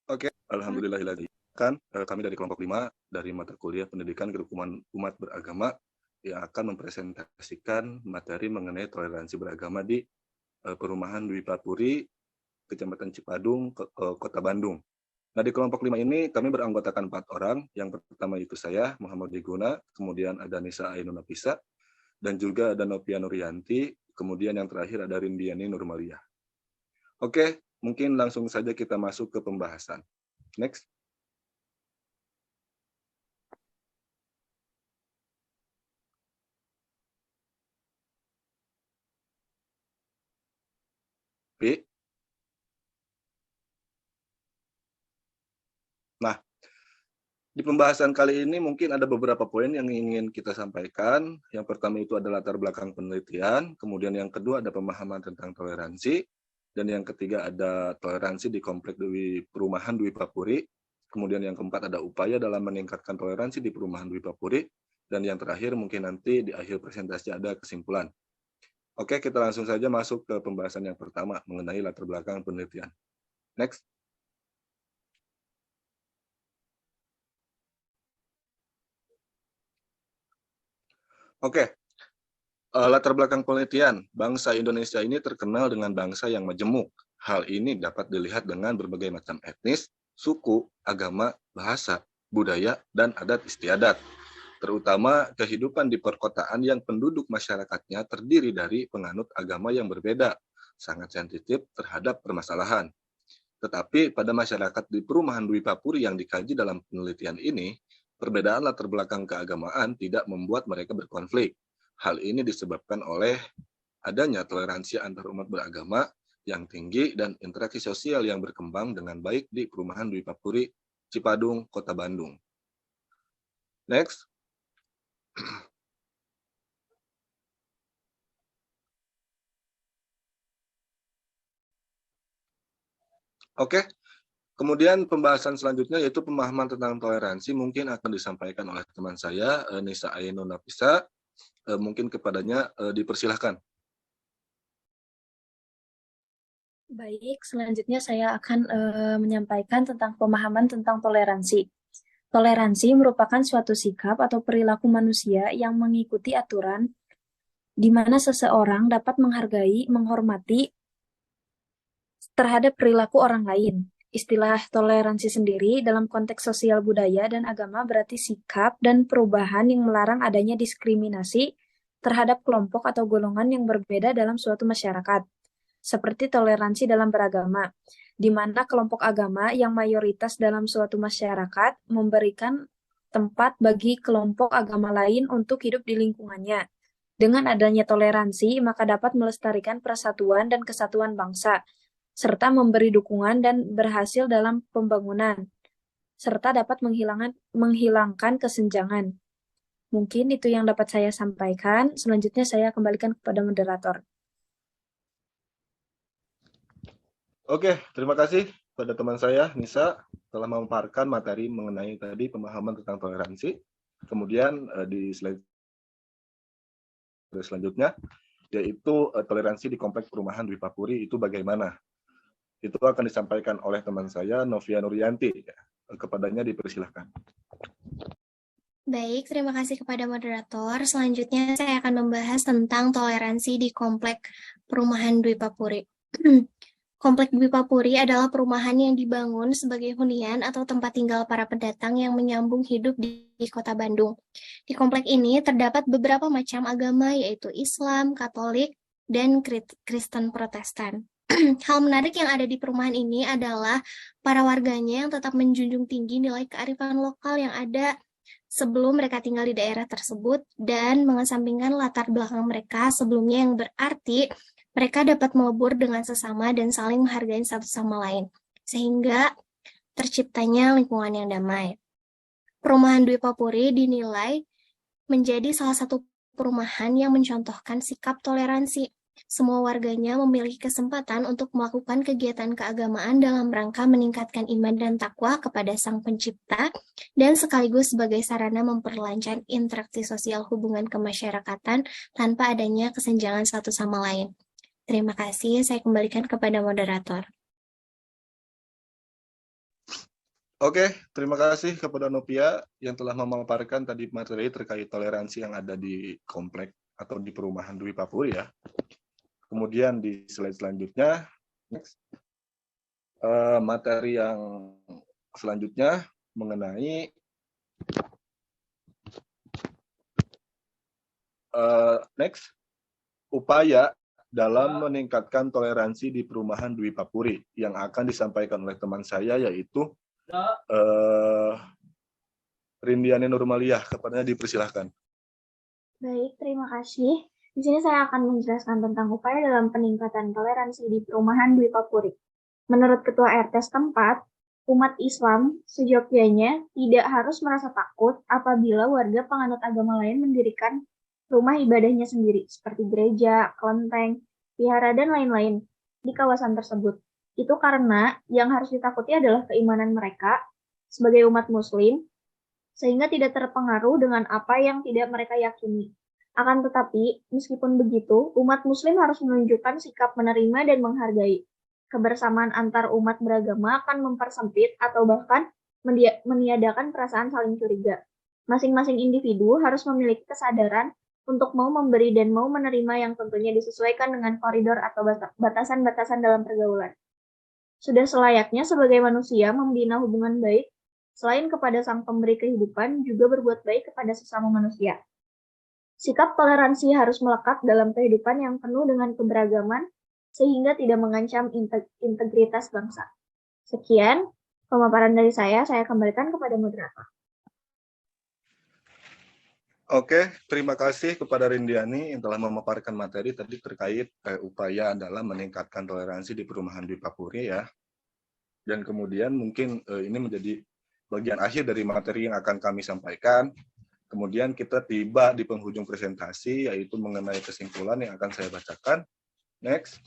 Oke, alhamdulillahilladzi. Kami dari kelompok 5 dari mata kuliah Pendidikan Kerukunan Umat Beragama yang akan mempresentasikan materi mengenai toleransi beragama di Perumahan Dwi Papuri, Kecamatan Cipadung, Kota Bandung. Nah, di kelompok 5 ini kami beranggotakan 4 orang. Yang pertama itu saya, Muhammad Diguna, kemudian ada Nisa Ainun Nafisa, dan juga ada Novia Nurianti, kemudian yang terakhir ada Rindiani Nurmalia. Oke, mungkin langsung saja kita masuk ke pembahasan. Next. B. Nah, di pembahasan kali ini mungkin ada beberapa poin yang ingin kita sampaikan. Yang pertama itu adalah latar belakang penelitian, kemudian yang kedua ada pemahaman tentang toleransi, dan yang ketiga ada toleransi di komplek Perumahan Dwi Papuri, kemudian yang keempat ada upaya dalam meningkatkan toleransi di Perumahan Dwi Papuri, dan yang terakhir mungkin nanti di akhir presentasi ada kesimpulan. Oke, kita langsung saja masuk ke pembahasan yang pertama mengenai latar belakang penelitian. Next. Oke, latar belakang penelitian. Bangsa Indonesia ini terkenal dengan bangsa yang majemuk. Hal ini dapat dilihat dengan berbagai macam etnis, suku, agama, bahasa, budaya, dan adat istiadat. Terutama kehidupan di perkotaan yang penduduk masyarakatnya terdiri dari penganut agama yang berbeda, sangat sensitif terhadap permasalahan. Tetapi pada masyarakat di Perumahan Dwi Papuri yang dikaji dalam penelitian ini, perbedaan latar belakang keagamaan tidak membuat mereka berkonflik. Hal ini disebabkan oleh adanya toleransi antar umat beragama yang tinggi dan interaksi sosial yang berkembang dengan baik di Perumahan Dwi Papuri, Cipadung, Kota Bandung. Next. Oke, kemudian pembahasan selanjutnya yaitu pemahaman tentang toleransi mungkin akan disampaikan oleh teman saya, Nisa Ainun Nafisa. Mungkin kepadanya dipersilahkan. Baik, selanjutnya saya akan menyampaikan tentang pemahaman tentang toleransi. Toleransi merupakan suatu sikap atau perilaku manusia yang mengikuti aturan di mana seseorang dapat menghargai, menghormati terhadap perilaku orang lain. Istilah toleransi sendiri dalam konteks sosial budaya dan agama berarti sikap dan perubahan yang melarang adanya diskriminasi terhadap kelompok atau golongan yang berbeda dalam suatu masyarakat. Seperti toleransi dalam beragama, di mana kelompok agama yang mayoritas dalam suatu masyarakat memberikan tempat bagi kelompok agama lain untuk hidup di lingkungannya. Dengan adanya toleransi, maka dapat melestarikan persatuan dan kesatuan bangsa, serta memberi dukungan dan berhasil dalam pembangunan, serta dapat menghilangkan kesenjangan. Mungkin itu yang dapat saya sampaikan. Selanjutnya saya kembalikan kepada moderator. Oke, terima kasih pada teman saya, Nisa, telah memaparkan materi mengenai tadi pemahaman tentang toleransi. Kemudian di slide selanjutnya, yaitu toleransi di kompleks perumahan Dwi Papuri itu bagaimana. Itu akan disampaikan oleh teman saya, Novia Nurianti. Kepadanya dipersilahkan. Baik, terima kasih kepada moderator. Selanjutnya saya akan membahas tentang toleransi di komplek perumahan Dwi Papuri. Komplek Dwi Papuri adalah perumahan yang dibangun sebagai hunian atau tempat tinggal para pendatang yang menyambung hidup di Kota Bandung. Di komplek ini terdapat beberapa macam agama, yaitu Islam, Katolik, dan Kristen Protestan. Hal menarik yang ada di perumahan ini adalah para warganya yang tetap menjunjung tinggi nilai kearifan lokal yang ada sebelum mereka tinggal di daerah tersebut dan mengesampingkan latar belakang mereka sebelumnya yang berarti mereka dapat melebur dengan sesama dan saling menghargai satu sama lain, sehingga terciptanya lingkungan yang damai. Perumahan Dwi Papuri dinilai menjadi salah satu perumahan yang mencontohkan sikap toleransi. Semua warganya memiliki kesempatan untuk melakukan kegiatan keagamaan dalam rangka meningkatkan iman dan takwa kepada Sang Pencipta dan sekaligus sebagai sarana memperlancar interaksi sosial hubungan kemasyarakatan tanpa adanya kesenjangan satu sama lain. Terima kasih, saya kembalikan kepada moderator. Oke, terima kasih kepada Nopia yang telah memaparkan tadi materi terkait toleransi yang ada di komplek atau di perumahan Dwi Papuri ya. Kemudian di slide selanjutnya, next. Materi yang selanjutnya mengenai next, upaya dalam meningkatkan toleransi di perumahan Dwi Papuri yang akan disampaikan oleh teman saya yaitu Rindiani Nurmaliah. Kepadanya dipersilahkan. Baik, terima kasih. Di sini saya akan menjelaskan tentang upaya dalam peningkatan toleransi di perumahan Dwi Papuri. Menurut Ketua RT setempat, umat Islam seyogyanya tidak harus merasa takut apabila warga penganut agama lain mendirikan rumah ibadahnya sendiri, seperti gereja, kelenteng, vihara, dan lain-lain di kawasan tersebut. Itu karena yang harus ditakuti adalah keimanan mereka sebagai umat Muslim, sehingga tidak terpengaruh dengan apa yang tidak mereka yakini. Akan tetapi, meskipun begitu, umat Muslim harus menunjukkan sikap menerima dan menghargai. Kebersamaan antar umat beragama akan mempersempit atau bahkan meniadakan perasaan saling curiga. Masing-masing individu harus memiliki kesadaran untuk mau memberi dan mau menerima yang tentunya disesuaikan dengan koridor atau batasan-batasan dalam pergaulan. Sudah selayaknya sebagai manusia membina hubungan baik, selain kepada sang pemberi kehidupan, juga berbuat baik kepada sesama manusia. Sikap toleransi harus melekat dalam kehidupan yang penuh dengan keberagaman, sehingga tidak mengancam integritas bangsa. Sekian pemaparan dari saya kembalikan kepada moderator. Oke, terima kasih kepada Rindiani yang telah memaparkan materi tadi terkait upaya dalam meningkatkan toleransi di perumahan Dwi Papuri ya. Dan kemudian mungkin ini menjadi bagian akhir dari materi yang akan kami sampaikan. Kemudian kita tiba di penghujung presentasi, yaitu mengenai kesimpulan yang akan saya bacakan. Next.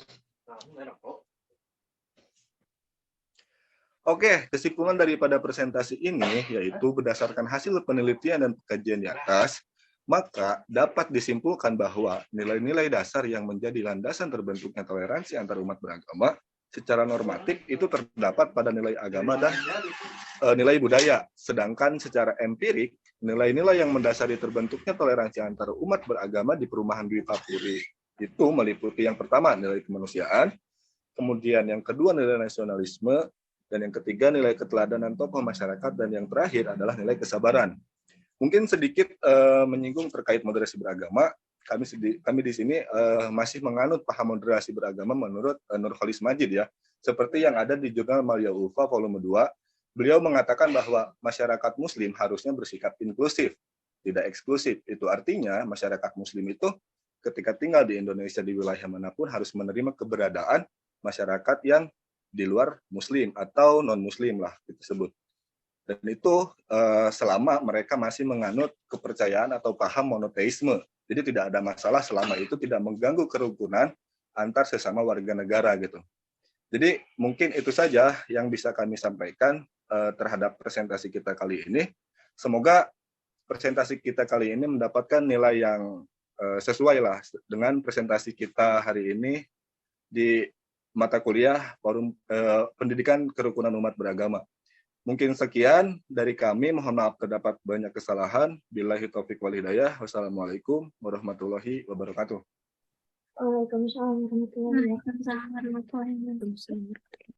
Oke, kesimpulan daripada presentasi ini, yaitu berdasarkan hasil penelitian dan kajian di atas, maka dapat disimpulkan bahwa nilai-nilai dasar yang menjadi landasan terbentuknya toleransi antar umat beragama secara normatif itu terdapat pada nilai agama dan nilai budaya. Sedangkan secara empirik, nilai-nilai yang mendasari terbentuknya toleransi antar umat beragama di perumahan Dwi Papuri itu meliputi yang pertama nilai kemanusiaan, kemudian yang kedua nilai nasionalisme, dan yang ketiga nilai keteladanan tokoh masyarakat, dan yang terakhir adalah nilai kesabaran. Mungkin sedikit menyinggung terkait moderasi beragama. Kami di sini masih menganut paham moderasi beragama menurut Nurholis Majid ya. Seperti yang ada di jurnal Malia Ulfa volume 2, beliau mengatakan bahwa masyarakat muslim harusnya bersikap inklusif, tidak eksklusif. Itu artinya masyarakat muslim itu ketika tinggal di Indonesia di wilayah manapun harus menerima keberadaan masyarakat yang di luar muslim atau non-muslim lah disebut. Dan itu selama mereka masih menganut kepercayaan atau paham monoteisme. Jadi tidak ada masalah selama itu tidak mengganggu kerukunan antar sesama warga negara gitu. Jadi mungkin itu saja yang bisa kami sampaikan terhadap presentasi kita kali ini. Semoga presentasi kita kali ini mendapatkan nilai yang sesuai lah dengan presentasi kita hari ini di mata kuliah Forum Pendidikan Kerukunan Umat Beragama. Mungkin sekian dari kami, mohon maaf terdapat banyak kesalahan. Billahi taufiq wal hidayah. Wassalamualaikum warahmatullahi wabarakatuh. Waalaikumsalam warahmatullahi wabarakatuh. Waalaikumsalam warahmatullahi wabarakatuh.